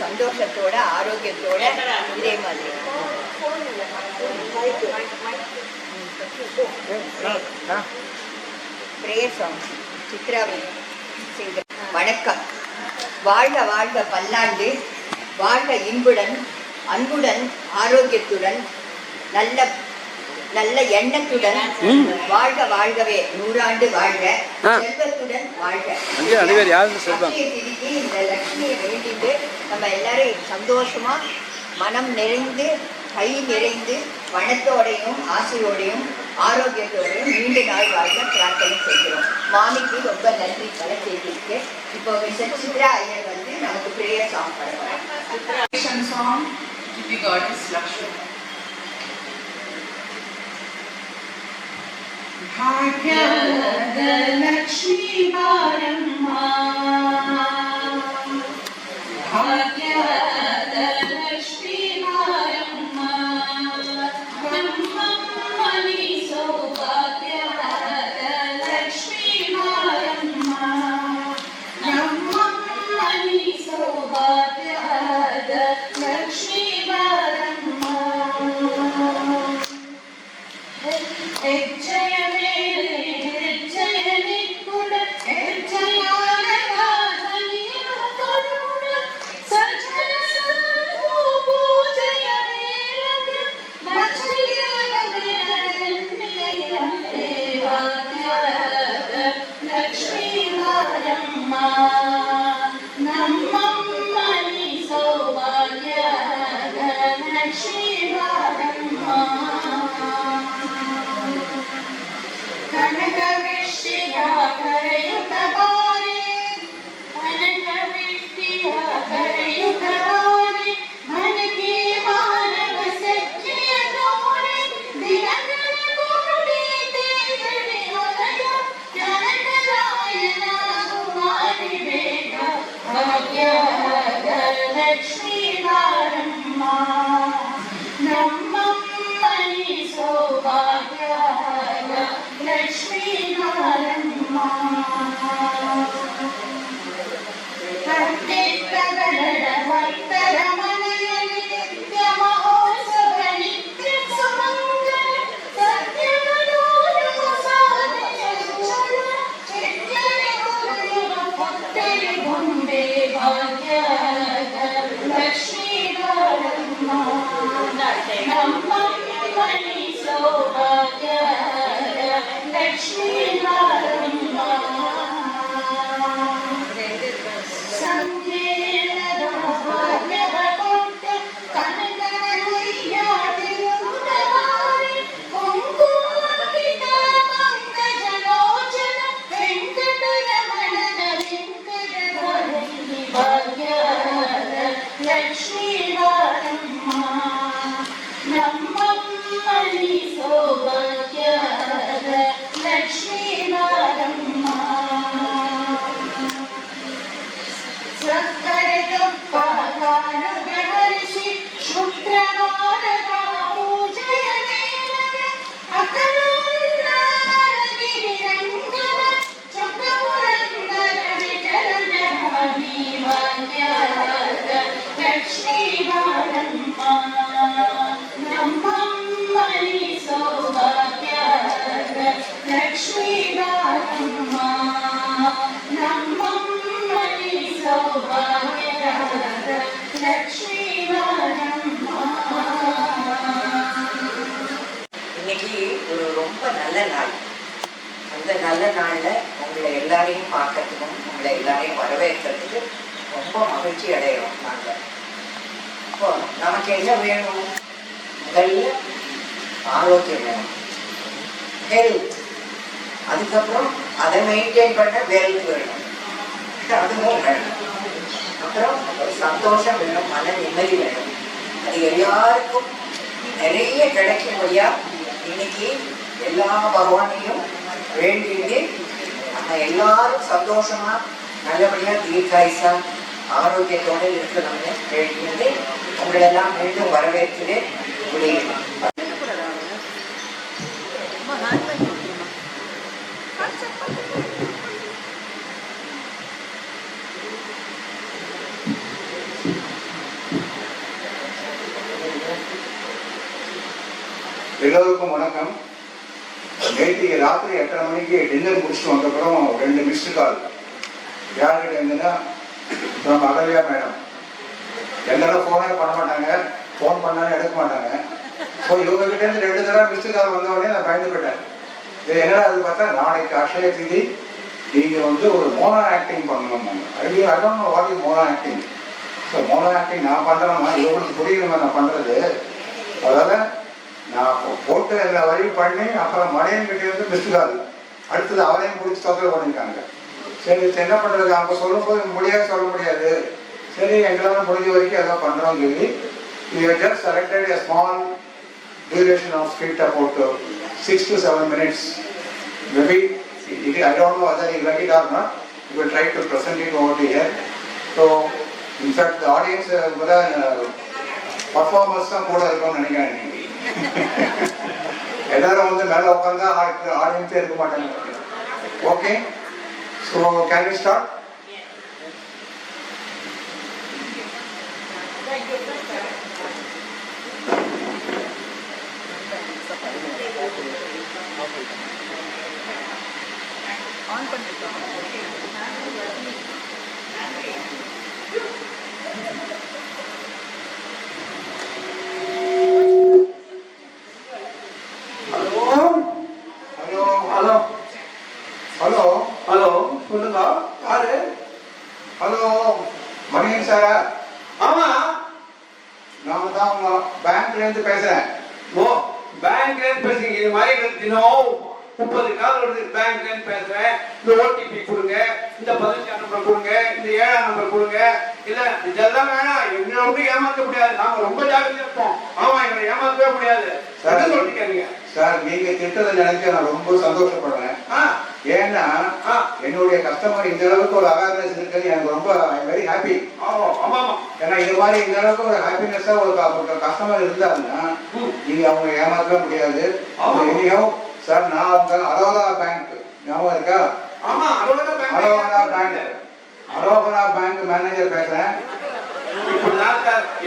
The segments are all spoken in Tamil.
சந்தோஷத்தோட ஆரோக்கியத்தோட இதே மாதிரி பிரேயர் சாங் சித்ராவின் சிங்கர். வணக்கம். வாழ்க வாழ்க பல்லாண்டு, வாழ்க இன்புடன் அன்புடன் ஆரோக்கியத்துடன் நல்ல நல்ல எண்ணத்துடன் வாழ்க வாழ்கவே, 100 ஆண்டு வாழ்க, செல்வத்துடன் வாழ்க. இந்த லட்சுமியை வேண்டிட்டு நம்ம எல்லாரும் சந்தோஷமா மனம் நிறைந்து கை நிறைந்து பணத்தோடையும் ஆசையோடையும் ஆரோக்கியத்தோடையும் நீண்ட நாள் வாழ்க பிரார்த்தனை செய்கிறோம். மாமிக்கு ரொம்ப நன்றி பல செய்திருக்கு. இப்போ மிஸ்டர் சித்ரா ஐயர் வந்து நமக்கு பிரேயர் சாங் பண்ணுவாங்க. Song to the goddess Lakshmi. Bhagyada Lakshmi Varamma, Bhagyada Lakshmi Varamma, Brahmani Saubhagyada Lakshmi Varamma, Brahmani Saubhagyada Lakshmi Varamma. இன்னைக்கு ஒரு ரொம்ப நல்ல நாள். அந்த நல்ல நாள்ல உங்களை எல்லாரையும் பார்க்கறதுக்கும் உங்களை எல்லாரையும் வரவேற்கிறதுக்கு ரொம்ப மகிழ்ச்சி அடைகிறோம் நாங்கள். இப்போ நமக்கு என்ன வேணும்? முதல்ல ஆரோக்கியம் வேணும், ஹெல்த். அதுக்கப்புறம் அதை மெயின்டைன் பண்ண வெல்த் வேணும், அதுவும் வேணும். அப்புறம் ஒரு சந்தோஷம் வேணும், மன நிம்மதி வேணும். அது எல்லாருக்கும் நிறைய கிடைக்கும்படியா இன்னைக்கு எல்லா பகவானையும் வேண்டிட்டு நம்ம எல்லாரும் சந்தோஷமா நல்லபடியா தீர்க்காயுசா ஆரோக்கியத்தோடு இருக்கணும்னு வேண்டியது உங்களெல்லாம் மீண்டும் வரவேற்கிறேன். Thank you. எல்லோருக்கும் வணக்கம். நேற்று ராத்திரி 8:30 மணிக்கு டின்னர் முடிச்சுட்டு வந்தப்புறம் 2 மிஸ்டு கால். யார்கிட்ட இருந்துன்னா நம்ம அகல்யா மேடம். எல்லாரும் ஃபோனே பண்ண மாட்டாங்க, ஃபோன் பண்ணாலும் எடுக்க மாட்டாங்க. ஸோ இவங்ககிட்ட இருந்து 2 தடவை மிஸ்டு கால் வந்த உடனே நான் பயந்து போயிட்டேன். இது என்னடா அது பார்த்தா நாளைக்கு அக்ஷய திதி, நீங்கள் வந்து ஒரு மோனோ ஆக்டிங் பண்ணணும். I don't know what is mono acting. So mono acting நான் பண்ணுறேன்னா இவங்களுக்கு புரியுமா நான் பண்ணுறது. அதாவது நான் போட்டு எல்லா வரையும் பண்ணி அப்புறம் மடையன் கிட்டே வந்து மிஸ்டு கால், அடுத்தது அவரையும் பிடிச்சி தொந்தரவு பண்ணியிருக்காங்க. சரி என்ன பண்ணுறது, அவங்க சொல்லும்போது முடியாது, சொல்ல முடியாது. சரி எங்களால் முடிஞ்ச வரைக்கும் எல்லாம் பண்ணுறோம்னு சொல்லி we have just selected a small duration of script about 6 to 7 minutes. Maybe I don't know whether you like it or not. We will try to present it over here. So in fact the audience performers தான் கூட இருக்கும்னு நினைக்கிறேன். எல்லாரும் வந்து மேலே உட்காந்தா ஆடியன்ஸே இருக்க மாட்டாங்க. Okay, so can we start? On பண்ணிருக்கோம். ஹலோ ஹலோ சொல்லுங்க, யாரு? ஹலோ மணியன் சாரா? ஆமா, நான் தான் உங்க பேங்க்ல இருந்து பேசுறேன். ஓ பேங்க்ல இருந்து பேசுறீங்க. இது மாதிரி தினம் 30 கால் வருது. பேங்க்ல இருந்து பேசுறேன். இந்த ஓடிபி கொடுங்க, இந்த 15 நம்பர் கொடுங்க, இந்த 7ஆம் நம்பர் கொடுங்க. இல்ல இதெல்லாம் வேணாம், எங்களை வந்து ஏமாத்த முடியாது. நாங்க ரொம்ப ஜாக்கிரதையா இருப்போம். ஆமா, எங்களை ஏமாத்தவே முடியாது. சார் சொல்லிட்டீங்க நீங்க. சார் நீங்க திட்டத்தை நினைச்சு நான் ரொம்ப சந்தோஷப்படுறேன். ஏன்னா என்னுடைய கஸ்டமர் இந்த அளவுக்கு ஒரு அவேர்னஸ் இருக்குன்னு எனக்கு ரொம்ப வெரி ஹாப்பி. ஏன்னா இது மாதிரி இந்த அளவுக்கு ஒரு ஹாப்பினஸா ஒரு கஸ்டமர் இருந்தாருன்னா நீங்க அவங்க ஏமாற்றவே முடியாது. சார் நான் அவங்க அரோகரா பேங்க் ஞாபகம் இருக்கா? அரோகரா பேங்க் மேனேஜர் பேசுறேன்.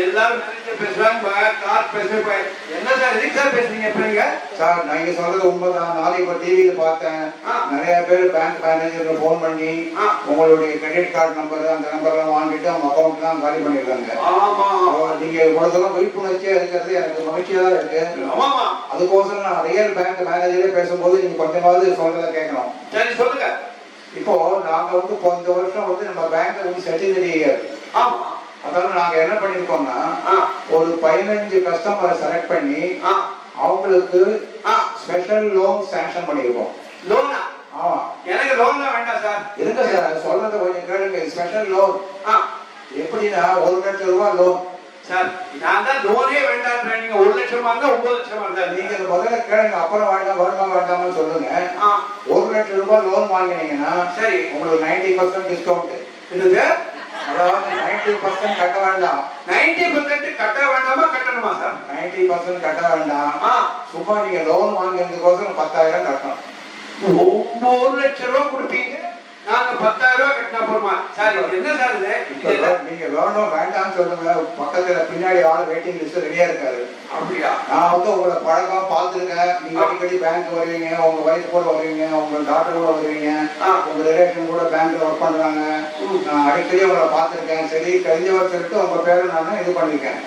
எல்லாரும் பேசுவாங்க, கார் பேசுவாங்க. என்ன சார் எதுக்கு சார் பேசுறீங்க? எப்படிங்க சார் நீங்க சொல்றது உண்மைதான். நாளைக்கு இப்ப டிவியில பார்த்தேன், நிறைய பேர் பேங்க் மேனேஜருக்கு போன் பண்ணி உங்களுடைய கிரெடிட் கார்டு நம்பர் அந்த நம்பர்லாம் வாங்கிட்டு அவங்க அக்கௌண்ட் தான் காலி பண்ணிருக்காங்க. நீங்க இவ்வளவுலாம் விழிப்புணர்ச்சியா இருக்கிறது எனக்கு மகிழ்ச்சியா தான் இருக்கு. அதுக்கோசரம் நான் ரியல் பேங்க் மேனேஜரே பேசும்போது நீங்க கொஞ்சமாவது சொல்றதை கேட்கணும். சரி சொல்லுங்க. இப்போ நாங்க வந்து இந்த வருஷம் வந்து நம்ம பேங்க் வந்து செட்டில் இயர். அதனால நாங்க என்ன பண்ணிருக்கோம்னா ஒரு 15 கஸ்டமரை செலக்ட் பண்ணி அவங்களுக்கு ஸ்பெஷல் லோன் சாங்ஷன் பண்ணிருக்கோம். லோனா? ஆமா. எனக்கு லோன்லாம் வேண்டாம் சார். இருங்க சார், சொல்றத கொஞ்சம் கேளுங்க. ஸ்பெஷல் லோன் எப்படின்னா 1 லட்சம் ரூபாய் லோன். சார் நான் தான் லோனே வேண்டாம்ன்றேன். நீங்க 1 லட்சமா இருந்தா 9 லட்சமா இருந்தா நீங்க முதல்ல கேளுங்க, அப்புறம் வேண்டாம் வருமா வேண்டாம்னு சொல்லுங்க. 1 லட்சம் ரூபாய் லோன் வாங்கினீங்கன்னா சரி உங்களுக்கு 90% டிஸ்கவுண்ட். என்னது? அதாவது 90% கட்ட வேண்டாம். 90% கட்ட வேண்டாமா கட்டணுமா சார்? 90% கட்ட வேண்டாம். சும்மா நீங்க லோன் வாங்குறதுக்கோசரம் 10,000 கட்டணும். 9 லட்சம் ரூபாய் கொடுப்பீங்க, நாங்க 10,000 ரூபாய் கட்டினா போறோமா சார்? என்ன சார் இது? நீங்க லோனும் வேண்டாம்னு சொல்லுங்க. பக்கத்துல பின்னாடி ஆள் வெயிட்டிங் லிஸ்ட் ரெடியா இருக்காரு. அப்படியா? நான் வந்து உங்களை பழக்கம் பார்த்துருக்கேன். நீங்க அடிக்கடி பேங்க் வருவீங்க, உங்க வைஃப் கூட வருவீங்க, உங்க டாக்டர் கூட வருவீங்க, உங்க ரிலேஷன் கூட பேங்க்ல ஒர்க் பண்றாங்க. நான் அடிக்கடி உங்களை பார்த்துருக்கேன். சரி தெரிஞ்சவர் சொல்லிட்டு உங்க பேரை நான் இது பண்ணிருக்கேன்.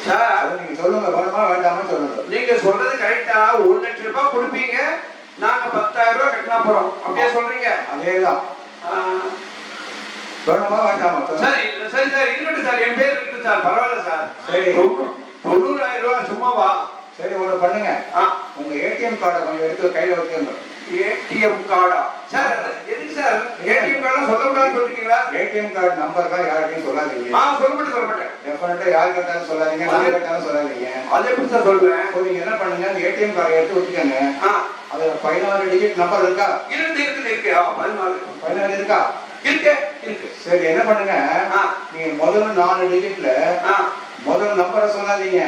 சார் நீங்க சொல்லுங்க, வேணுமா வேண்டாமா சொல்லுங்க. நீங்க சொல்றது கரெக்டா? 1 லட்சம் ரூபாய் கொடுப்பீங்க, நாங்க 10,000 ரூபாய் கட்டினா போறோம். அப்படியே சொல்றீங்க? அதேதான். வேணுமா வேண்டாமா? சரி சரி சார், இருக்கட்டும் சார். என் பேர் இருக்கு சார், பரவாயில்ல சார். சரி 90,000 ரூபாய் சும்மாவா? சரி ஒண்ணு பண்ணுங்க, உங்க ஏடிஎம் கார்டை கொஞ்சம் எடுத்து கையில வச்சுங்க. ஏடிஎம் கார்டா? சார் எதுக்கு சார் ஏடிஎம் கார்டு சொல்லக்கூடாதுன்னு சொல்றீங்களா? ஏடிஎம் கார்டு நம்பர் தான் யார்கிட்டையும் சொல்லாதீங்க. சொல்லப்பட்டேன். டெஃபினட்டா யார் கேட்டாலும் சொல்லாதீங்க, நான் கேட்டாலும் சொல்லாதீங்க. அது எப்படி சார் சொல்றேன்? நீங்க என்ன பண்ணுங்க, அந்த ஏடிஎம் கார்டை எடுத்து வச்சுக்கோங்க. அதுல 16 டிஜிட் நம்பர் இருக்கா? இருக்கு. 16 இருக்கா? இருக்கு. சரி என்ன பண்ணுங்க, நீங்க முதல்ல 4 டிஜிட்ல முதல் நம்பரை சொல்லாதீங்க.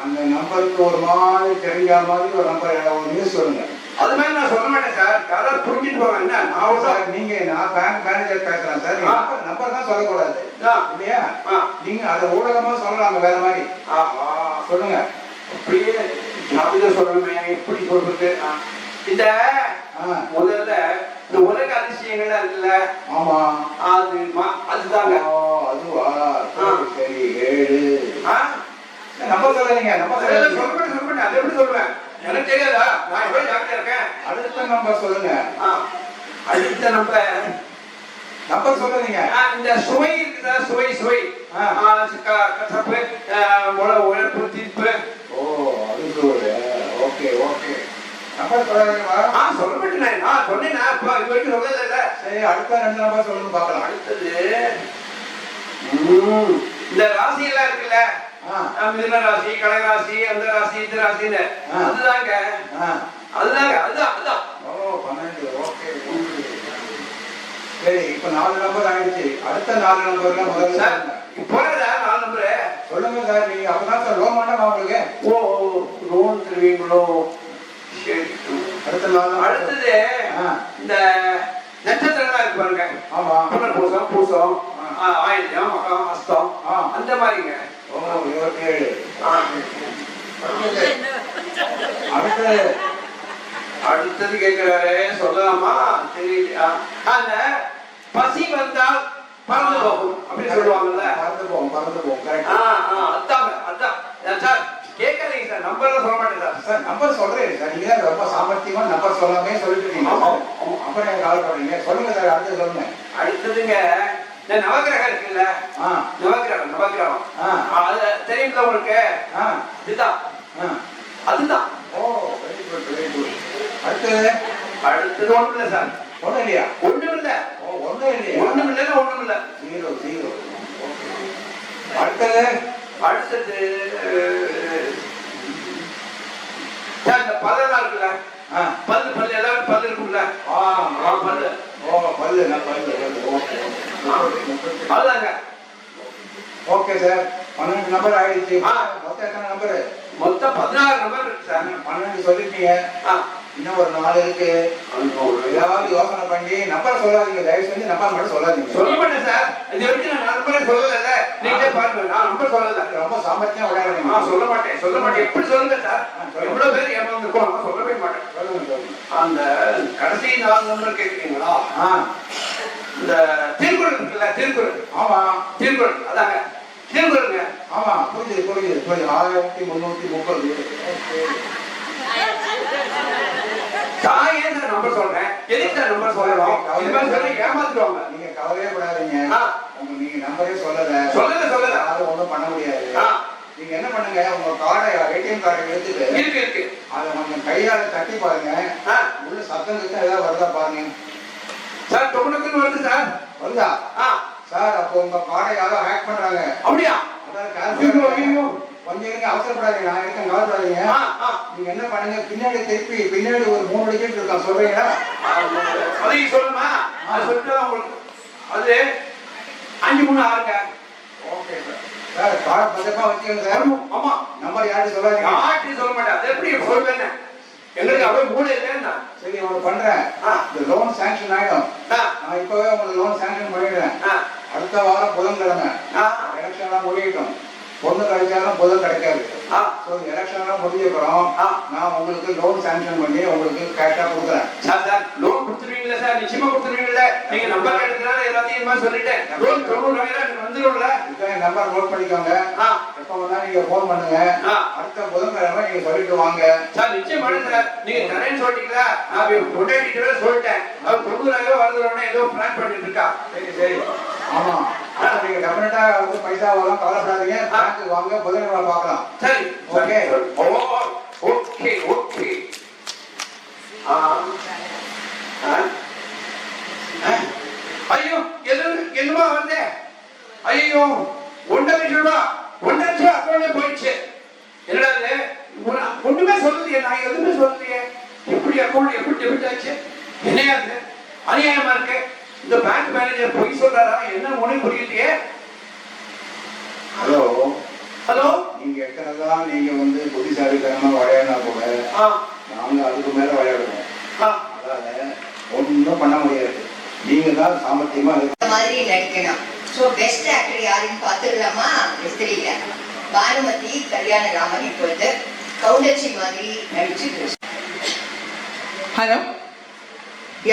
அந்த நம்பருக்கு ஒரு மாதிரி தெரிஞ்ச மாதிரி ஒரு நம்பர் ஒரு நியூஸ் சொல்லுங்க. அது மாதிரி நான் சொல்ல மாட்டேன் சார். யாராவது புரிஞ்சுட்டு போவாங்க. நான் பேங்க் மேனேஜர் பேசுறேன் சார். நம்பர் தான் சொல்லக்கூடாது இல்லையா? நீங்க அதை ஊடகமா சொல்லலாம் வேற மாதிரி. சொல்லுங்க. அப்படியே அப்படிதான் சொல்லணுமே, எப்படி சொல்றது? இந்த முதல்ல இந்த உலக அதிசயங்கள்லாம் இருக்குல்ல, ஆமா அதுதாங்க. அதுவா? சரி 7 நம்ம சொல்லலைங்க, நம்ம சொல்றேன். அது எப்படி சொல்றேன்? எனக்கு தெரியாதா? நான் எப்படி டாக்டர் இருக்கேன்? அடுத்த நம்பர் சொல்லுங்க. அடுத்த நம்பர் சொல்லுங்க. இந்த சுவை இருக்குதா? சுவை கசப்பு, உழைப்பு, தீர்ப்பு. ஓ, அது ஓகே ஓகே. நம்பர் சொல்லுங்கம்மா. சொல்ல மாட்டேன். நான் சொன்னேன், இது வரைக்கும் சொல்லல இல்ல. சரி, அடுத்த 2 நம்பர் சொல்லுங்க பார்க்கலாம். அடுத்தது இந்த ராசி எல்லாம் இருக்குல்ல, மிதுன ராசி, கடக ராசி, அந்த ராசி, இந்த ராசின்னு, அதுதாங்க. அதுதான். ஓ, 12. ஓகே. சரி, இப்ப 4 நம்பர் ஆயிடுச்சு. அடுத்த 4 நம்பர்ல முதல்ல சார் போறதா 4 நம்பர் சொல்லுங்க சார். நீங்க அப்பதான் சார் லோன் பண்ண உங்களுக்கு. ஓ, லோன் தருவீங்களோ? சரி. அடுத்த 4 அடுத்தது இந்த நட்சத்திரங்களா இருக்கு பாருங்க. ஆமா. பூசம், ஆயில்யம், மகம், ஹஸ்தம், அந்த மாதிரிங்க. ஓ, 27. அடுத்தது கேட்கிறாரு, சொல்லலாமா? தெரியலையா? அந்த பசி வந்தால் பறந்து போகும் அப்படின்னு சொல்லுவாங்கல்ல. பறந்து போகும். அதான் சார். கேட்கறீங்க சார், நம்பர் சொல்ல மாட்டேன் சார். சார் நம்பர் சொல்றேன் சார். நீங்க ரொம்ப சாமர்த்தியமா நம்பர் சொல்லாமே சொல்லிட்டு இருக்கீங்க. அப்புறம் எனக்கு கால் பண்ணுறீங்க. சொல்லுங்க சார், அடுத்து சொல்லுங்க. அடுத்ததுங்க இந்த நவகிரகம் இருக்குல்ல, நவகிரகம் அது தெரியுங்களா உங்களுக்கு? அதுதான். ஓ, வெரி குட். அடுத்தது ஒண்ணும் இல்லை சார். ஒண்ணும் இல்லையா? ஒண்ணும் இல்லை. ஒண்ணும் இல்லையா? ஒண்ணும் இல்லைன்னா ஒண்ணும் இல்லை. 0. அடுத்தது சார் இந்த பல்லெல்லாம் இருக்குல்ல, பல்லு எல்லாரும் பல்லு இருக்குல்ல. பல்லு. ஓ, பல்லு. ஓகே. அதுதாங்க. ஓகே சார், 12 நம்பர் ஆயிடுச்சு. மொத்தம் எத்தனை நம்பரு? மொத்தம் 16 நம்பர் இருக்கு சார். 12 சொல்லிட்டீங்க. இன்னும் ஒரு 4 இருக்கு. ஏதாவது யோசனை பண்ணி நம்பர் சொல்லாதீங்க. தயவு செஞ்சு நம்பர் மட்டும் சொல்லாதீங்க. சொல்ல மாட்டேன் சார். இது வரைக்கும் நான் நம்பரே சொல்லல. நீங்களே பாருங்க, நான் நம்பர் சொல்லல. ரொம்ப சாமர்த்தியம் விளையாடுறீங்க. சொல்ல மாட்டேன். எப்படி சொல்லுங்க சார்? எவ்வளவு பேர் ஏமாந்துருக்கோம், சொல்லவே மாட்டேன். சொல்லுங்க. அந்த கடைசி 4 நம்பர் கேட்குறீங்களா? இந்த திருக்குறள் இருக்குல்ல, திருக்குறள். ஆமா, திருக்குறள். அதாங்க திருக்குறளுங்க. ஆமா, புரியுது. 1330. ஏன் சார் நம்பர் சொல்றேன்? எதுக்கு சார் நம்பர் சொல்லணும்? இது மாதிரி சொல்லி ஏமாத்துவாங்க. நீங்க கவலையே படாதீங்க. நீங்க நம்பரே சொல்லல. யாரும் ஒண்ணும் பண்ண முடியாது. நீங்க என்ன பண்ணுங்க, உங்க கார்டை, ஏடிஎம் கார்டை எடுத்துட்டு இருக்கு அதை கொஞ்சம் கையால தட்டி பாருங்க. உள்ள சத்தம் ஏதாவது வருதா பாருங்க சார். டொக்குன்னு வருது சார். வருதா சார்? அப்போ உங்க கார்டை யாரோ ஹேக் பண்றாங்க. அப்படியா? கொஞ்சம் இருங்க, அவசரப்படாதீங்க. நான் இருக்கேன், கவலைப்படாதீங்க. நீங்க என்ன பண்ணுங்க, பின்னாடி ஒரு 3 டிஜிட் இருக்கான், சொல்றீங்களா? அதையும் சொல்லணுமா? அது சொல்லிட்டு உங்களுக்கு அது 53 ஓகே சார். கார்டு பத்திரமா வச்சுக்கோங்க சார். ஆமா, நம்பர் யார்கிட்ட சொல்லாதீங்க. யார்கிட்ட சொல்ல மாட்டேன். அது எப்படி சொல்வேன்னு எங்களுக்கு அப்படியே மூளை இல்லைன்னா. சரி, உங்களுக்கு பண்றேன். இந்த லோன் சாங்ஷன் ஆயிடும். நான் இப்பவே உங்களுக்கு லோன் சாங்ஷன் பண்ணிடுறேன். அடுத்த வாரம் புதன்கிழமை எலெக்ஷன் எல்லாம் முடியட்டும். பொண்ணு கிடைச்சாலும் புதன் கிடைக்காது. எலெக்ஷன் எல்லாம் முடிஞ்சப்புறம் நான் உங்களுக்கு லோன் சாங்ஷன் பண்ணி உங்களுக்கு கேஷா கொடுக்குறேன். சார் லோன் கொடுத்துருவீங்களா சார்? நிச்சயமா கொடுத்துருவீங்களா? நீங்க நம்பர் எடுத்துனால எல்லாத்தையும் சொல்லிட்டேன். லோன் 90,000 வந்துடும்ல. இதுதான் நம்பர் நோட் பண்ணிக்கோங்க. எப்ப வந்தா நீங்க போன் பண்ணுங்க. அடுத்த புதன்கிழமை நீங்க சொல்லிட்டு வாங்க சார். நிச்சயமா சார். நீங்க தரேன்னு சொல்லிட்டீங்களா? நான் கொண்டாடிட்டு சொல்லிட்டேன். அவர் 90,000 வருதுன்னு ஏதோ பிளான் பண்ணிட்டு இருக்கா. சரி. ஆமா, நீங்க டெஃபினட்டா வந்து பைசா வரலாம், கவலைப்படாதீங்க. பேங்க்கு வாங்க, புதன்கிழமை பார்க்கலாம். சரி, ஓகே. ஓகே. ஐயோ, என்னமா வந்து? ஐயோ, 1,00,000 ரூபாய் அக்கௌண்ட்ல போயிடுச்சு. என்னடா ஒண்ணுமே சொல்லலையே, நான் எதுவுமே சொல்லலையே. எப்படி அக்கௌண்ட் எப்படி டெபிட் ஆச்சு? என்னையா இருக்கு? அநியாயமா இருக்கு. இந்த பேங்க் மேனேஜர் பொய் சொல்றாரா? என்ன ஒண்ணு புரியலையே. ஹலோ, நீங்க எத்தனைதான் நீங்க வந்து புத்திசாலித்தனமா விளையாடினா கூட நாங்க அதுக்கு மேல விளையாடுவோம். அதாவது ஒன்றும் பண்ண முடியாது. நீங்க தான் சாமர்த்தியமா இந்த மாதிரி நடிக்கணும். ஸோ பெஸ்ட் ஆக்டர் யாருன்னு பார்த்துடலாமா? மிஸ்திரியில பானுமதி கல்யாணராமன் இப்பொழுது கவுண்டச்சி மாதிரி நடிச்சு பேசு. ஹலோ,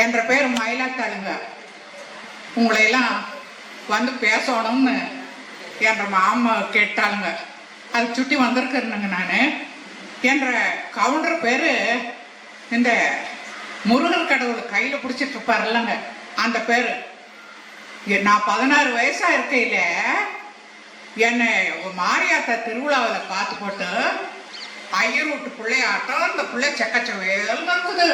என்ற பேர் மயிலாத்தாளுங்க. உங்களையெல்லாம் வந்து பேசணும்னு என்ற மாமா கேட்டாளுங்க. அது சுட்டி வந்திருக்கிறேனுங்க. நான் என்ற கவுண்டர் பேர் இந்த முருகர் கடவுள் கையில் பிடிச்சிட்டு இருப்பார் இல்லைங்க, அந்த பேர். நான் 16 வயசா இருக்கையில என்னை மாரியாத்தா திருவிழாவில் பார்த்து போட்டு ஐயர் வீட்டு பிள்ளையாட்டம் இந்த பிள்ளை செக்கச்சவேல் இருக்குது.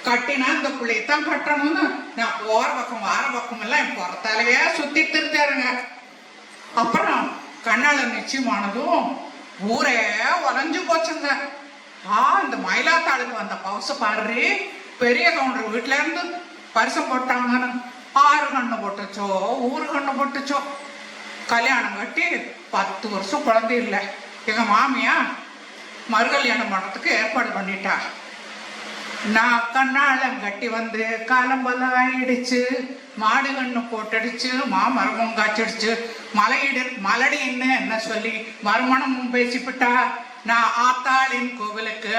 கட்டினா இந்த பிள்ளையத்தான் கட்டணும்னு நான் போற பக்கம் வார பக்கம் எல்லாம் என் புறத்தாலேயே சுத்தி தெரிஞ்சாருங்க. அப்புறம் கண்ணால நிச்சயமானதும் ஊரே உறைஞ்சு போச்சுங்க. இந்த மயிலாத்தாளுக்கு வந்த பவுச பாரு, பெரிய கவுண்டர் வீட்டுல இருந்து பரிசம் போட்டாங்கன்னு 6 கண்ணு போட்டுச்சோ, ஊரு கண்ணு போட்டுச்சோ. கல்யாணம் கட்டி 10 வருஷம் குழந்தை இல்லை. எங்க மாமியா மறுகல்யாணம் பண்ணுறதுக்கு ஏற்பாடு பண்ணிட்டா. நான் கண்ணாலம் கட்டி வந்து காலம்பலம் ஆயிடுச்சு, மாடு கண்ணு போட்டடிச்சு, மாமரமும் காய்ச்சிடுச்சு, மலடின்னு என்ன சொல்லி மறுமணமும் பேசிவிட்டா. நான் ஆத்தாளின் கோவிலுக்கு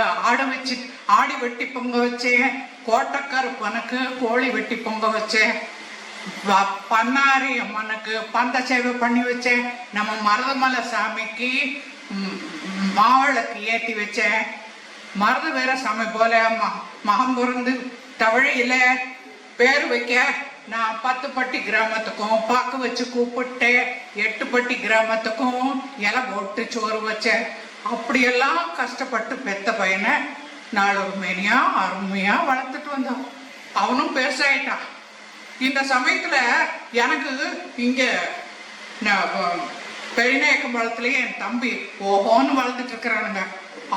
ஆடி வெட்டி பொங்க வச்சேன், கோட்டக்கருப்பனுக்கு கோழி வெட்டி பொங்க வச்சேன், பன்னாரி அம்மனுக்கு பந்த சேவை பண்ணி வச்சேன், நம்ம மருதமலை சாமிக்கு மாவளுக்கு ஏற்றி வச்சேன். மருத வீர சாமி போல மகம் பிறந்து தவழையில பேர் வைக்க நான் 10பட்டி கிராமத்துக்கும் பாக்கு வச்சு கூப்பிட்டேன், 8பட்டி கிராமத்துக்கும் இலை போட்டு சோறு வச்சேன். அப்படியெல்லாம் கஷ்டப்பட்டு பெத்த பையனை நாளொரு மேனியா அருமையா வளர்த்துட்டு வந்தான். அவனும் பெருசாயிட்டான். இந்த சமயத்துல எனக்கு இங்க பெரியநாயக்கம்பாளத்திலேயே என் தம்பி ஓஹோன்னு வளர்ந்துட்டு இருக்கிறானுங்க.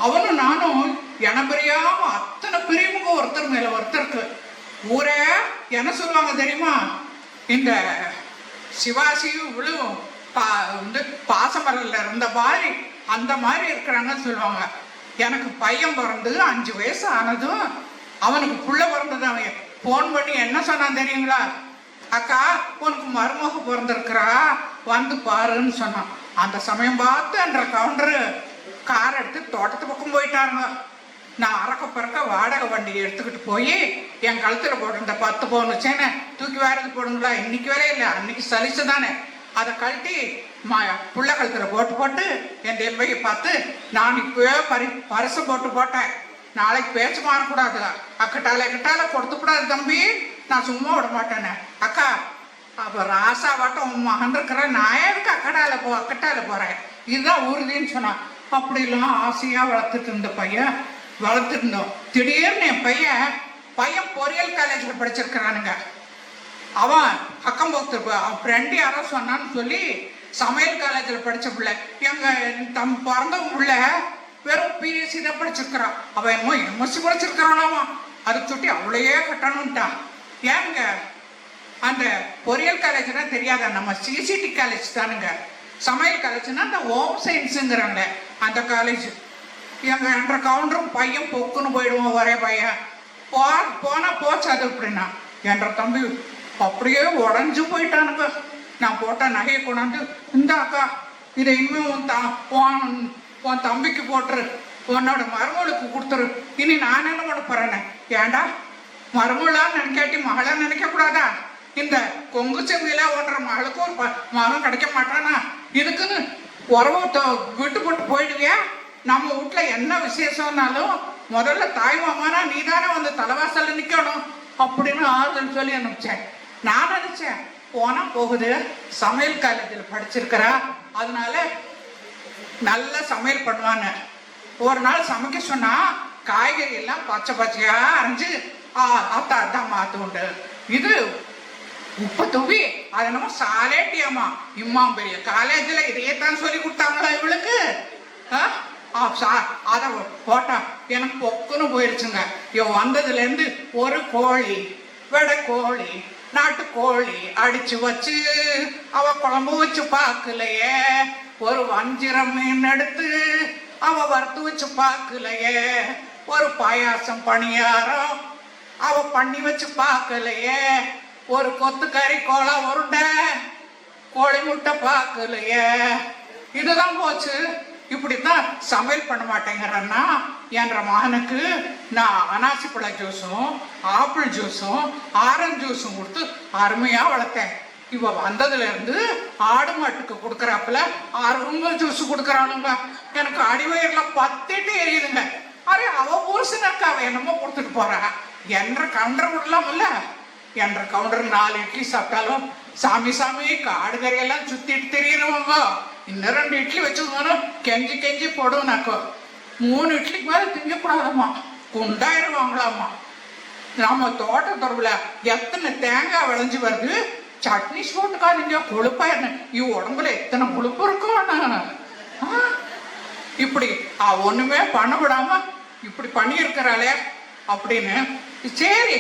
அவனும் நானும் எனப்பெரியாம அத்தனை பிரிவுங்க ஒருத்தர் மேல ஒருத்தருக்கு. ஊரே என்ன சொல்லுவாங்க தெரியுமா, இந்த சிவாசியும் இவ்வளவு வந்து பாசமரல்ல இருந்த மாதிரி அந்த மாதிரி இருக்கிறாங்கன்னு சொல்லுவாங்க. எனக்கு பையன் பிறந்து 5 வயசு ஆனதும் அவனுக்கு புள்ள பிறந்தது. அவன் போன் பண்ணி என்ன சொன்னான் தெரியுங்களா, அக்கா உனக்கு மருமக பிறந்திருக்கிறா வந்து பாருன்னு சொன்னான். அந்த சமயம் பார்த்து என்ற கவுண்டரு கார் எடுத்து தோட்டத்து பக்கம் போயிட்டாருங்க. நான் அறக்க பறக்க வாடகை வண்டியை எடுத்துக்கிட்டு போய் என் கழுத்துல போட்டிருந்த 10 பவுன் செயினை தூக்கி வேறது போடுங்களா, இன்னைக்கு வேற இல்லை அன்னைக்கு சலிச்சு தானே, அதை கழட்டி புள்ள கழுத்துல போட்டு என் டெல்வையை பார்த்து நான் இப்பவே பரிசு போட்டேன், நாளைக்கு பேச்சு மாறக்கூடாது, அக்கட்டால கொடுத்துக்கூடாது தம்பி, நான் சும்மா விட மாட்டேனே. அக்கா அப்போ ராசாவாட்டம் உன் மகன் இருக்கிற நான் எதுக்கு அக்கட்டால போறேன், இதுதான் உறுதின்னு சொன்னான். அப்படிலாம் ஆசையாக வளர்த்துட்டு இருந்த பையன் வளர்த்துருந்தோம். திடீர்னு என் பையன் பொறியியல் காலேஜில் படிச்சிருக்கிறானுங்க. அவன் அக்கம்போத்து அவன் ஃப்ரெண்டு யாரோ சொன்னான்னு சொல்லி சமையல் காலேஜில் படித்த பிள்ளை, எங்கள் பிறந்த பிள்ளை வெறும் பிஎஸ்சி தான் படிச்சிருக்கிறான். அவன் என்னமோ எம்எஸ்சி படிச்சிருக்கிறானாமா, அதை சுட்டி அவளையே கட்டணும்ட்டான். ஏங்க அந்த பொறியியல் காலேஜ்னா தெரியாதா, நம்ம சிசிடி காலேஜ் தானுங்க. சமையல் காலேஜ்னா அந்த ஹோம் சயின்ஸுங்கிறாங்க அந்த காலேஜ். என்ற கவுண்டரும் பையன் பொக்குன்னு போயிடுவோம், ஒரே பையன் போனா போச்சு அது அப்படின்னா. என்ற தம்பி அப்படியே உடஞ்சு போயிட்டானுங்க. நான் போட்ட நகையை கொண்டாந்து இந்த அக்கா இதை இனிமே உன் தம்பிக்கு போட்டுரு, உன்னோட மருமகளுக்கு கொடுத்துரு, இனி நான் என்ன பண்ண போறேன்னு. ஏண்டா மருமகளான்னு நினைக்காட்டி மகளா நினைக்க கூடாதா? இந்த கொங்கு செங்கில ஓடுற மகளுக்கு ஒரு மகன் கிடைக்க மாட்டானா? இதுக்குன்னு உறவு விட்டு போட்டு போயிடுவியா? நம்ம வீட்டுல என்ன விசேஷம்னாலும் முதல்ல தாய் மாமானா நீ தானே வந்து தலைவாசல்ல நிக்கணும் அப்படின்னு ஆறுதல் சொல்லி அனுப்பிச்சேன். நான் நினைச்சேன் போனா போகுது, சமையல் காலேஜில் படிச்சிருக்கிறா, அதனால நல்ல சமையல் பண்ணுவாங்க. ஒரு நாள் சமைக்க சொன்னா காய்கறி எல்லாம் பச்சையா அரைஞ்சு அதான் மாத்து உண்டு. இது உப்பு தூவி அது என்னமோ சாலேட்டியாமா, இம்மா பெரிய காலேஜ்ல இதையே தான் சொல்லி கொடுத்தாங்களா இவளுக்கு? அதை போட்டா எனக்கு பொக்குன்னு போயிருச்சுங்க. இவன் வந்ததுல இருந்து ஒரு கோழி, வெடை கோழி, நாட்டுக்கோழி அடிச்சு வச்சு அவ குழம்பு வச்சு பார்க்கலையே, ஒரு வஞ்சிரம் மீன் எடுத்து அவ வறுத்து வச்சு பார்க்கலையே, ஒரு பாயாசம் பணியாரம் அவ பண்ணி வச்சு பார்க்கலையே, ஒரு கொத்துக்கறி கோலா உருண்டை கோழி முட்டை பார்க்கலையே. இதுதான் போச்சு. இப்படித்தான் சமையல் பண்ண மாட்டேங்கிறன்னா என்ற மகனுக்கு நான் அனாசிப்பழ ஜூஸும் ஆப்பிள் ஜூஸும் ஆரஞ்சு ஜூஸும் கொடுத்து அருமையா வளர்த்தேன். இவ வந்ததுல இருந்து ஆடு மாட்டுக்கு கொடுக்கறாப்புல அருங்க ஜூஸ் கொடுக்கறானுங்க. எனக்கு அடிவயிறுல பத்திட்டு எரியுதுங்க. அரே அவ புருஷனுக்கு அவ என்னமோ கொடுத்துட்டு போறா. என்ற கவுண்டர் விடலாம்ல. என்ற கவுண்டர் 4 இட்லி சாப்பிட்டாலும் சாமி சாமி காடு கரையெல்லாம் சுத்திட்டு தெரியறவங்க இன்னும் 2 இட்லி வச்சுக்கணும் கெஞ்சி கெஞ்சி போடுவோம்னாக்கோ 3 இட்லிக்கு மேல திங்கக்கூடாதம்மா, குண்டாயிருவாங்களாம்மா. நம்ம தோட்டத்தொருவுல எத்தனை தேங்காய் விளைஞ்சு வருது, சட்னி போட்டுக்காதீங்க கொழுப்பாயிருன்னு. இவ உடம்புல எத்தனை கொழுப்பு இருக்கும். இப்படி ஒண்ணுமே பண்ண விடாம இப்படி பண்ணியிருக்கிறாளே அப்படின்னு. சரி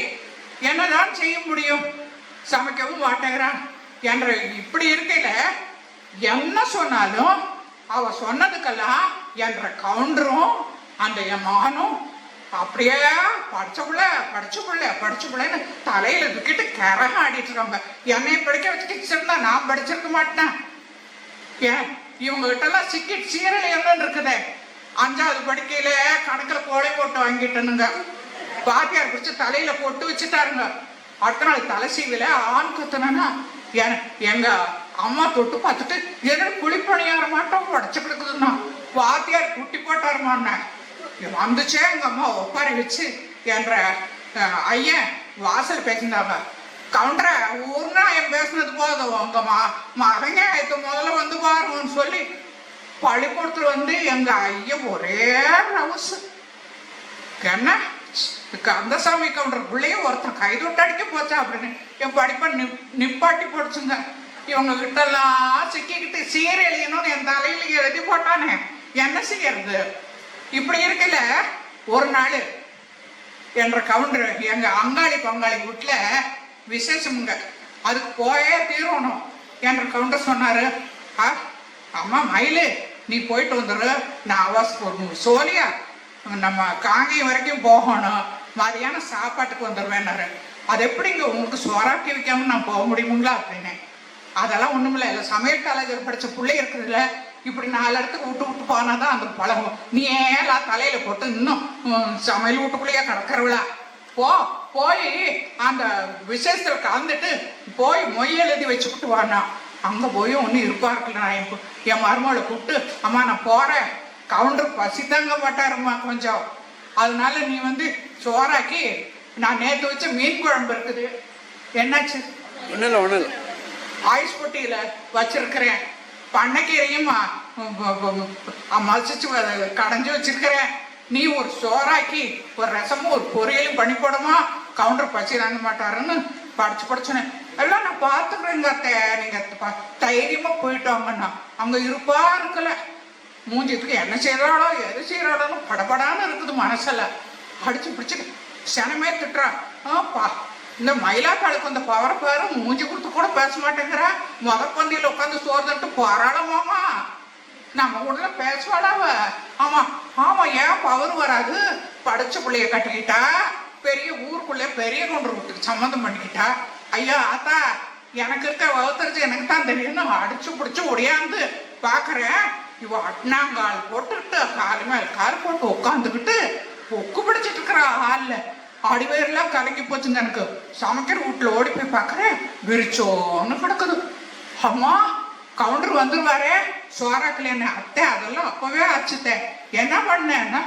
என்னதான் செய்ய முடியும், சமைக்கவும் மாட்டேங்கிறான் என்ற இப்படி இருக்கையில என்ன சொன்னாலும் அவ சொன்னதுக்கெல்லாம் என்ற கவுண்டரும் அந்த என் மகனும் அப்படியே படிச்ச பிள்ளைன்னு தலையில தூக்கிட்டு கரகம் ஆடிட்டு இருக்காங்க. என்னை படிக்க வச்சுக்கிட்டு நான் படிச்சிருக்க மாட்டேன். ஏன் இவங்க கிட்ட எல்லாம் சிக்கிட்டு சீரல் என்னன்னு இருக்குதே. 5வது படிக்கையில கணக்குல கோழை போட்டு வாங்கிட்டனுங்க. பாத்தியார் பிடிச்சு தலையில போட்டு வச்சுட்டாருங்க. அடுத்த நாள் தலை சீவில ஆண் கத்துனா எங்க அம்மா தொட்டு பார்த்துட்டு என்ன குளிப்பணியார மாட்டோம் படைச்சு கிடக்குதுன்னா வாத்தியார் குட்டி போட்டாருமான்னு வந்துச்சே. எங்க அம்மா ஒப்பாரி வச்சு என்ற ஐயன் வாசல் பேசினாங்க. கவுண்டர ஊர்னா என் பேசுனது போதும், உங்க மகங்க முதல்ல வந்து பாருங்கன்னு சொல்லி பள்ளிக்கூடத்துல வந்து எங்க ஐயன் ஒரே ரவுசு. என்ன கந்தசாமி கவுண்டர் பிள்ளையும் ஒருத்தன் கைதொட்டு அடிக்க போச்சா அப்படின்னு என் படிப்பை நிப்பாட்டி போடுச்சுங்க. இவங்க கிட்ட எல்லாம் சிக்கிக்கிட்டு சீர் எழுதணும்னு என் தலையில எழுதி போட்டானே, என்ன செய்யறது? இப்படி இருக்கல ஒரு நாள் என்ற கவுண்டர் எங்க அங்காளி பங்காளி வீட்டுல விசேஷமுங்க, அதுக்கு போயே தீரணும் என்ற கவுண்டர் சொன்னாரு. அம்மா மயிலு நீ போயிட்டு வந்துரு, நான் அவசரம் சோழியா நம்ம காங்கேயம் வரைக்கும் போகணும், மதியானம் சாப்பாட்டுக்கு வந்துடுவேன்னாரு. அது எப்படிங்க உங்களுக்கு சோறாக்கி வைக்காம நான் போக முடியுங்களா அப்படின்னு. அதெல்லாம் ஒண்ணுமில்ல, இல்லை சமையல் காலேஜில் படிச்ச பிள்ளை இருக்குதுல்ல, இப்படி 4 இடத்துக்கு விட்டு போனாதான் அந்த பழகும். நீ ஏன் தலையில போட்டு இன்னும் சமையல் வீட்டுக்குள்ளேயே கிடக்கிறவளா? போய் அந்த விசேஷத்துல கலந்துட்டு போய் மொய் எழுதி வச்சுக்கிட்டு வானா. அங்க போய் ஒன்னும் இருப்பா இருக்குல்ல. நான் என் மருமகளை கூப்பிட்டு அம்மா நான் போறேன், கவுண்டர் பசி தாங்க மாட்டாருமா கொஞ்சம், அதனால நீ வந்து சோறாக்கி நான் நேற்று வச்ச மீன் குழம்பு இருக்குது. என்னாச்சு? ஒண்ணு ஆயுஷ் பொட்டியில வச்சிருக்கிறேன், பண்ணைக்கீரையும் மசிச்சு கடைஞ்சி வச்சிருக்கிறேன். நீ ஒரு சோறாக்கி ஒரு ரசமும் ஒரு பொரியலும் பண்ணி போடுமா, கவுண்டர் பசி தாங்க மாட்டாருன்னு படிச்சுனேன். எல்லாம் நான் பார்த்துக்கிறேங்க அத்தை, நீங்க தைரியமா போயிட்டோங்கன்னா. அங்க இருப்பா இருக்கல, மூஞ்சித்துக்கு என்ன செய்யறாளோ எது செய்யறாளோ படப்படான்னு இருக்குது மனசுல. அடிச்சு பிடிச்சிட்டு சனமே திட்டுறான். இந்த மயிலாக்காளுக்கு அந்த பவரை பேரு மூஞ்சி கொடுத்து கூட பேச மாட்டேங்கிறா. பந்தியில உட்காந்து சோறு தட்டு போராளமாமா, நம்ம உடனே பேசுவாடாவ. ஆமா ஏன் பவர் வராது? படிச்ச பிள்ளைய கட்டிக்கிட்டா, பெரிய ஊருக்குள்ளே பெரிய கவுண்டர் வீட்டுக்கு சம்மந்தம் பண்ணிக்கிட்டா. ஐயா ஆத்தா எனக்கு இருக்க வகுத்தறிச்சு எனக்கு தான் தெரியும். அடிச்சு பிடிச்சு ஒடியாந்து பாக்குறேன், இவ அட்னாங்கால் போட்டுக்கிட்டு காலு மேல கால் போட்டு உட்காந்துக்கிட்டு பொக்கு பிடிச்சிட்டு இருக்கிறா. ஹால்ல அடிவயிரெல்லாம் கலங்கி போச்சுங்க. எனக்கு சமைக்கிற வீட்டுல ஓடி போய் பாக்குறேன், விரிச்சோன்னு கிடக்குது. அம்மா கவுண்டர் வந்துருவாரே சோறாக்கல அத்தை, அதெல்லாம் அப்பவே ஆச்சுத்தேன். என்ன பண்ணேன்னா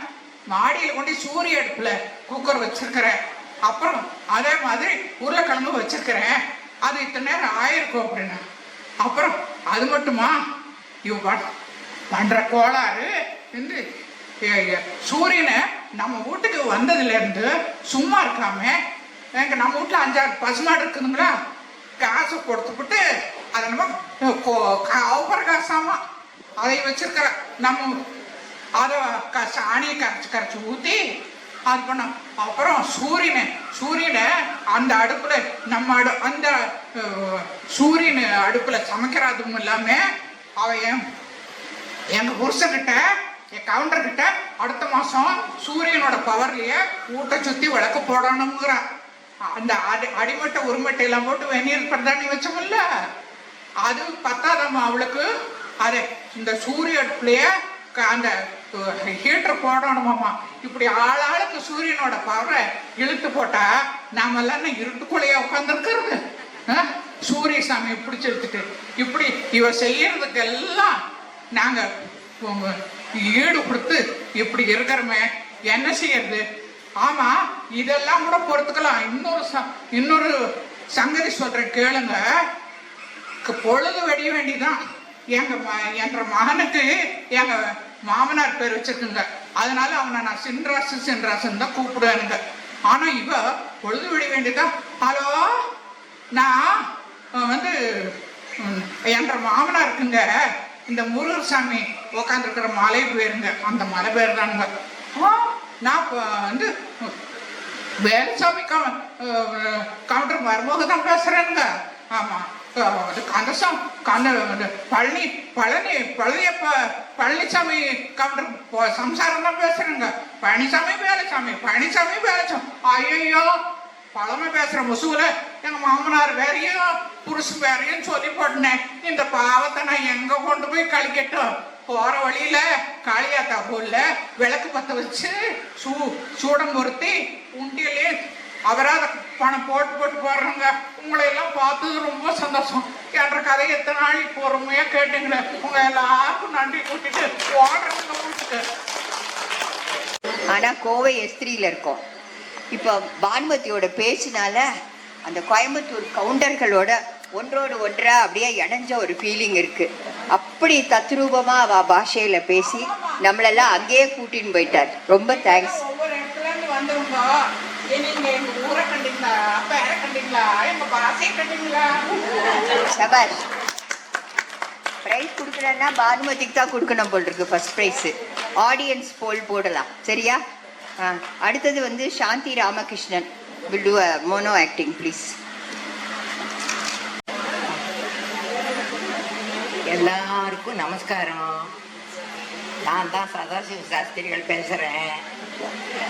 மாடியில கொண்டு சூரிய அடுப்புல குக்கர் வச்சிருக்கிறேன், அப்புறம் அதே மாதிரி உருளைக்கிழங்கு வச்சிருக்கிறேன், அது இத்தனை நேரம் ஆயிருக்கும் அப்படின்னு. அப்புறம் அது மட்டுமா, இவ பண்ற கோளாறு என்று சூரியனை நம்ம வீட்டுக்கு வந்ததுல இருந்து சும்மா இருக்காம, எங்க நம்ம வீட்டுல 5-6 பசுமாடு இருக்குதுங்களா, காசு கொடுத்துக்கிட்டு அதை நம்ம கவபரகாசாமா அதை வச்சிருக்கிற நம்ம அதை சாணியை கரைச்சி ஊற்றி அது பண்ண. அப்புறம் சூரியனை அந்த அடுப்புல நம்ம அந்த சூரியன் அடுப்புல சமைக்கிறதும் இல்லாம அவ எங்க புருஷன்கிட்ட என் கவுண்டர் கிட்ட அடுத்த மாசம் சூரியனோட பவர்லயே ஊட்ட சுத்தி விளக்கு போடணுங்கிற அந்த அடிமட்டை உருமட்டை எல்லாம் போட்டு வெந்நீர் பிரதானி வச்சோம்ல, அது பத்தாதம்மா அவளுக்கு. அதே இந்த சூரிய அடுப்புலயே அந்த ஹீட்டர் போடணுமாமா. இப்படி ஆளாளுக்கு சூரியனோட பவரை இழுத்து போட்டா நாம எல்லாம் இருட்டுக்குள்ளேயே உட்காந்துருக்கிறது. சூரிய சாமியை பிடிச்சி எடுத்துட்டு இப்படி இவ செய்யறதுக்கு எல்லாம் நாங்க ஈடு கொடுத்து இப்படி இருக்கிறோமே, என்ன செய்யறது? ஆமா, இதெல்லாம் கூட பொறுத்துக்கலாம். இன்னொரு சங்கதி சொல்றேன் கேளுங்க. பொழுது வெடிய வேண்டிதான். என்ற மகனுக்கு எங்க மாமனார் பேர் வச்சிருக்குங்க. அதனால அவனை நான் சின்ராசன் தான் கூப்பிடுவேனுங்க. ஆனா இவ பொழுது வெடிய வேண்டியதான். ஹலோ, நான் என்ற மாமனார் இருக்குங்க, இந்த முருகர் சாமி உக்காந்துருக்கிற மலை பேருங்க, அந்த மலை பேர் தானுங்க. நான் வேலுசாமி கவுண்டர் மருமக தான் பேசுறேனுங்க. ஆமா, பழனிசாமி கவுண்டர் சம்சாரம் தான் பேசுறேங்க. பழனிசாமி வேலுசாமி. ஐயோ, பழமை பேசுற முசுகுல எங்க மாமனார் வேறையும் புருஷன் வேறையும் சொல்லி போட்டேன். இந்த பாவத்தை நான் எங்க கொண்டு போய் கழிக்கட்டும்? போற வழியில காளியாத்தா கோல்ல விளக்கு பத்த வச்சு சூடம் பொருத்தி உண்டியிலே அவராத பணம் போட்டு போடுறாங்க. உங்களை எல்லாம் பார்த்தது ரொம்ப சந்தோஷம். என்ற கதையை எத்தனை நாள் பொறுமையா கேட்டீங்களே, உங்க எல்லாருக்கும் நன்றி கூட்டிட்டு ஓடுறவங்க முடிச்சுட்டு. ஆனா கோவை S3ல இருக்கோம். இப்போ பானுமதியோட பேச்சினால அந்த கோயம்புத்தூர் கவுண்டர்களோட ஒன்றோடு ஒன்றா அப்படியே இணைஞ்ச ஒரு ஃபீலிங் இருக்கு. அப்படி தத்ரூபமா அவ பாஷையில பேசி நம்மளெல்லாம் அங்கேயே கூட்டின்னு போயிட்டார். ரொம்ப தேங்க்ஸ். ஒவ்வொரு இடத்துல இருந்து வந்தவங்க நீங்க எங்க ஊரை கண்டீங்களா, பேரை கண்டீங்களா, எங்க பாஷையை கண்டீங்களா? சபாஷ். பிரைஸ் கொடுக்கணும்னா பானுமதிக்கு தான் கொடுக்கணும் போல் இருக்கு ஃபர்ஸ்ட் ப்ரைஸ். ஆடியன்ஸ் போல் போடலாம், சரியா? அடுத்தது சாந்தி Ramakrishnan will do a mono acting, please. எல்லாருக்கும் நமஸ்காரம். நான் தான் சதாசிவ சாஸ்திரிகள் பேசுகிறேன்.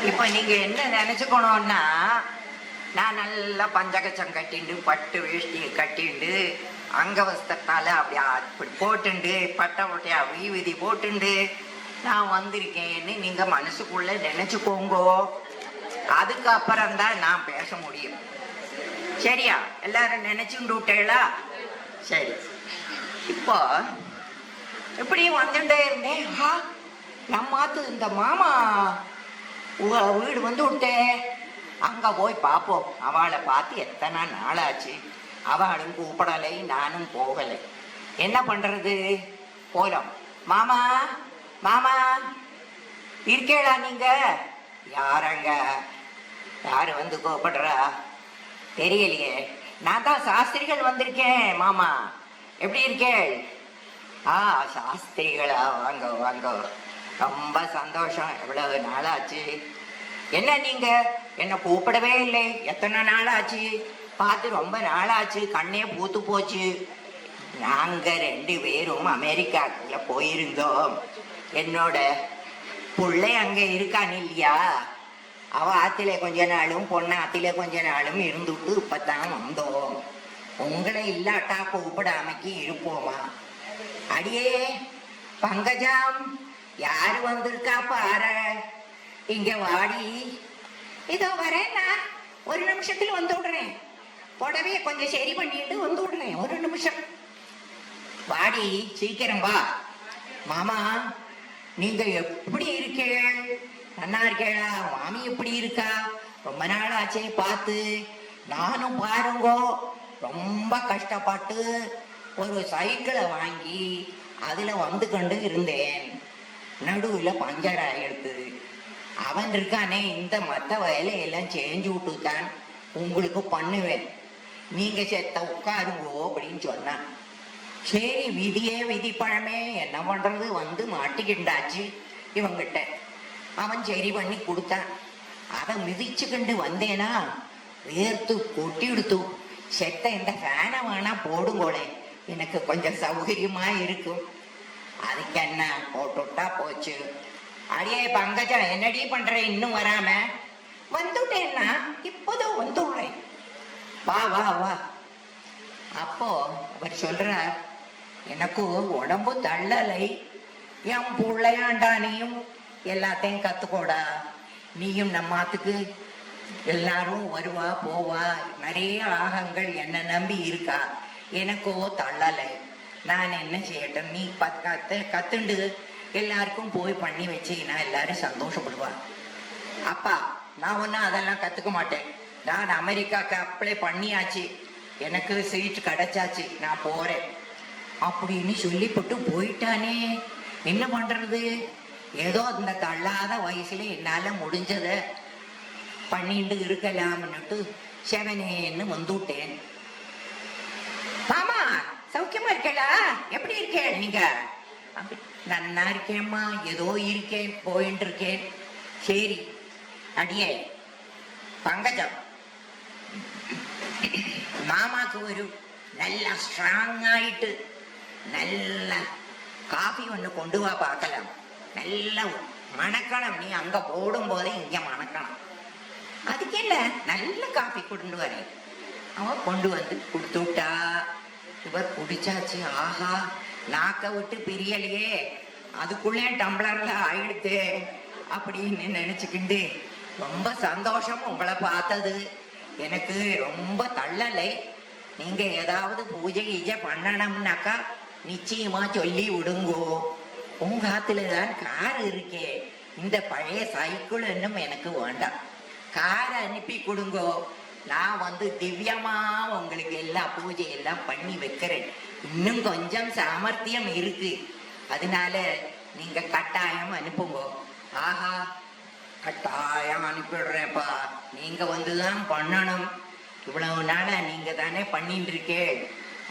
இப்போ நீங்கள் என்ன நினச்சிக்கணும்னா, நான் நல்லா பஞ்சகச்சம் கட்டிண்டு பட்டு வேஷ்டியை கட்டிண்டு அங்கவஸ்திரத்தால் அப்படி போட்டுண்டு பட்டை ஒட்டையா வீதி போட்டுண்டு நான் வந்திருக்கேன்னு நீங்கள் மனசுக்குள்ளே நினச்சிக்கோங்கோ. அதுக்கப்புறம்தான் நான் பேச முடியும், சரியா? எல்லாரும் நினச்சிண்டு விட்டேளா? சரி. இப்போ இப்படி வந்துட்டே இருந்தேன். நம்மாத்து இந்த மாமா வீடு விட்டேன். அங்கே போய் பார்ப்போம். அவளை பார்த்து எத்தனை நாளாச்சு. அவளும் கூப்பிடலை, நானும் போகலை. என்ன பண்ணுறது? போலாம். மாமா மாமா இருக்கேடா நீங்க? யாரங்க? யாரு கூப்பிடுறா தெரியலையே. நான் தான் சாஸ்திரிகள் வந்திருக்கேன். மாமா எப்படி இருக்கேள்? சாஸ்திரிகளா? வாங்க வாங்க, ரொம்ப சந்தோஷம். எவ்வளவு நாளாச்சு. என்ன நீங்க என்ன கூப்பிடவே இல்லை? எத்தனை நாளாச்சு பார்த்து? ரொம்ப நாளாச்சு, கண்ணே பூத்து போச்சு. நாங்க 2 பேரும் அமெரிக்காக்குள்ள போயிருந்தோம். என்னோட பிள்ளை அங்க இருக்கான் இல்லையா, அவ ஆத்தில கொஞ்ச நாளும் பொண்ணு ஆத்தில கொஞ்ச நாளும் இருந்துட்டு இப்பதான் வந்தோம். உங்களை இல்லாட்டா கூப்பிடாமைக்கு இருப்போமா? அடியே பங்கஜம், யாரு வந்திருக்கா பாரு, இங்க வாடி. இதோ வரேன்னா, ஒரு நிமிஷத்துல வந்து விடுறேன். புடவைய கொஞ்சம் சரி பண்ணிட்டு வந்து விடுறேன், ஒரு நிமிஷம். வாடி, சீக்கிரம் வா. மாமா நீங்க எப்படி இருக்கீள்? நல்லா இருக்கேளா? மாமி எப்படி இருக்கா? ரொம்ப நாள் ஆச்சே பார்த்து. நானும் பாருங்கோ ரொம்ப கஷ்டப்பட்டு ஒரு சைக்கிளை வாங்கி அதுல கொண்டு இருந்தேன். நடுவில் பஞ்சர் ஆயிடுது. அவன் இருக்கானே, இந்த மற்ற வேலையெல்லாம் செஞ்சு விட்டுதான் உங்களுக்கு பண்ணுவேன், நீங்க செத்த உட்காருங்கோ அப்படின்னு சொன்னான். சரி, விதியே விதி பழமே, என்ன பண்றது, மாட்டிக்கிண்டாச்சு இவங்கிட்ட. அவன் சரி பண்ணி கொடுத்தான். அதை மிதிச்சுக்கிண்டு வந்தேனா வேர்த்து கொட்டி எடுத்து. செத்த இந்த ஃபேனை வேணா போடுங்கோளே, எனக்கு கொஞ்சம் சௌகரியமா இருக்கும். அதுக்கு என்ன, போட்டுட்டா போச்சு. அடியே பங்கஜா, என்னடி பண்ற? இன்னும் வராம? வந்துட்டேன்னா இப்போதான் வந்துடுறேன். வா வா வா. அப்போ அவர் சொல்றார், எனக்கு உடம்பு தள்ளலை, என் பிள்ளையாண்டானையும் எல்லாத்தையும் கத்துக்கோடா. நீயும் நம்மாத்துக்கு எல்லாரும் வருவா போவா, நிறைய ஆகங்கள் என்னை நம்பி இருக்கா. எனக்கோ தள்ளலை. நான் என்ன செய்யட்டும்? நீ கத்துண்டு எல்லாருக்கும் போய் பண்ணி வச்சீங்கன்னா எல்லாரும் சந்தோஷப்படுவா. அப்பா, நான் ஒன்றும் அதெல்லாம் கற்றுக்க மாட்டேன். நான் அமெரிக்காவுக்கு அப்ளை பண்ணியாச்சு, எனக்கு சீட் கிடைச்சாச்சு, நான் போகிறேன் அப்படின்னு சொல்லிப்பட்டு போயிட்டானே. என்ன பண்ணுறது? ஏதோ அந்த தள்ளாத வயசுல என்னால் முடிஞ்சதை பண்ணிட்டு இருக்கலாம்னுட்டு செவனேன்னு வந்துவிட்டேன். மாமா, சௌக்கியமா இருக்கலா? எப்படி இருக்கேன் நீங்க? நன்னா இருக்கேம்மா, ஏதோ இருக்கேன், போயிட்டு இருக்கேன். சரி அடியே பங்கஜம், மாமாக்கு ஒரு நல்ல ஸ்ட்ராங் ஆயிட்டு நல்ல காஃபி ஒன்று கொண்டு வா பார்க்கலாம். நல்ல மணக்கணும். நீ அங்க போடும் போதே இங்க மணக்கணும். அதுக்கு என்ன, நல்ல காஃபி கொண்டு வரேன். அவன் கொண்டு வந்து கொடுத்து விட்டா. இவர் குடிச்சாச்சு. ஆஹா, நாக்க விட்டு பிரியலையே, அதுக்குள்ளே டம்ளர்ல ஆயிடுத்து அப்படின்னு நினைச்சுக்கிண்டு ரொம்ப சந்தோஷம் உங்களை பார்த்தது. எனக்கு ரொம்ப தள்ளலை. நீங்க ஏதாவது பூஜை கீஜை பண்ணணும்னாக்கா நிச்சயமா சொல்லி விடுங்கோ. உங்க காத்துல தான் கார் இருக்கே, இந்த பழைய சைக்கிள் இன்னும் எனக்கு வேண்டாம். காரை அனுப்பி கொடுங்கோ. நான் வந்து திவ்யமா உங்களுக்கு எல்லா பூஜை எல்லாம் பண்ணி வைக்கிறேன். இன்னும் கொஞ்சம் சாமர்த்தியம் இருக்கு, அதனால நீங்க கட்டாயம் அனுப்புங்க. ஆஹா, கட்டாயம் அனுப்பிடுறேன்ப்பா. நீங்க வந்துதான் பண்ணணும். இவ்வளவு நாளா நீங்க தானே பண்ணிட்டு இருக்கே,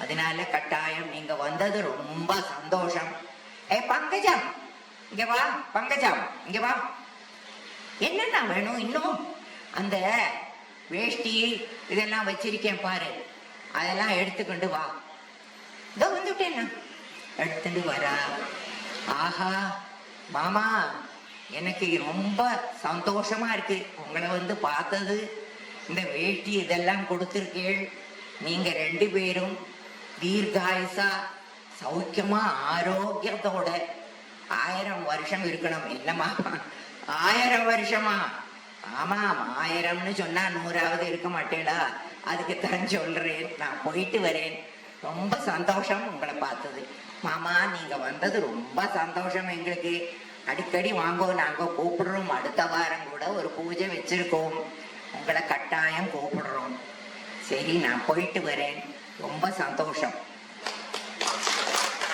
அதனால கட்டாயம் நீங்க வந்தது ரொம்ப சந்தோஷம். பங்கஜம், இங்க வா. பங்கஜம், இங்க வா. என்னென்ன வேணும் இன்னும்? அந்த வேஷ்டி இதெல்லாம் வச்சிருக்கேன் பாரு, அதெல்லாம் எடுத்துக்கொண்டு வா. இதோ வந்துட்டேன், எடுத்துட்டு வரா. ஆஹா மாமா, எனக்கு ரொம்ப சந்தோஷமா இருக்கு உங்களை வந்து பார்த்தது. இந்த வேஷ்டி இதெல்லாம் கொடுத்துருக்கேள். நீங்க ரெண்டு பேரும் தீர்காயுசா சௌக்கியமா ஆரோக்கியத்தோட 1000 வருஷம் இருக்கணும். என்னம்மா 1000 வருஷமா? ஆமாம், 1000ன்னு சொன்னா 100ஆவது இருக்க மாட்டேடா. அதுக்கு தான் சொல்றேன். நான் போயிட்டு வரேன். ரொம்ப சந்தோஷம் உங்களை பார்த்தது. மாமா, நீங்க வந்தது ரொம்ப சந்தோஷம் எங்களுக்கு. அடிக்கடி வாங்கோ, நாங்க கூப்பிடுறோம். அடுத்த வாரம் கூட ஒரு பூஜை வச்சிருக்கோம், உங்களை கட்டாயம் கூப்பிடுறோம். சரி, நான் போயிட்டு வரேன். ரொம்ப சந்தோஷம்.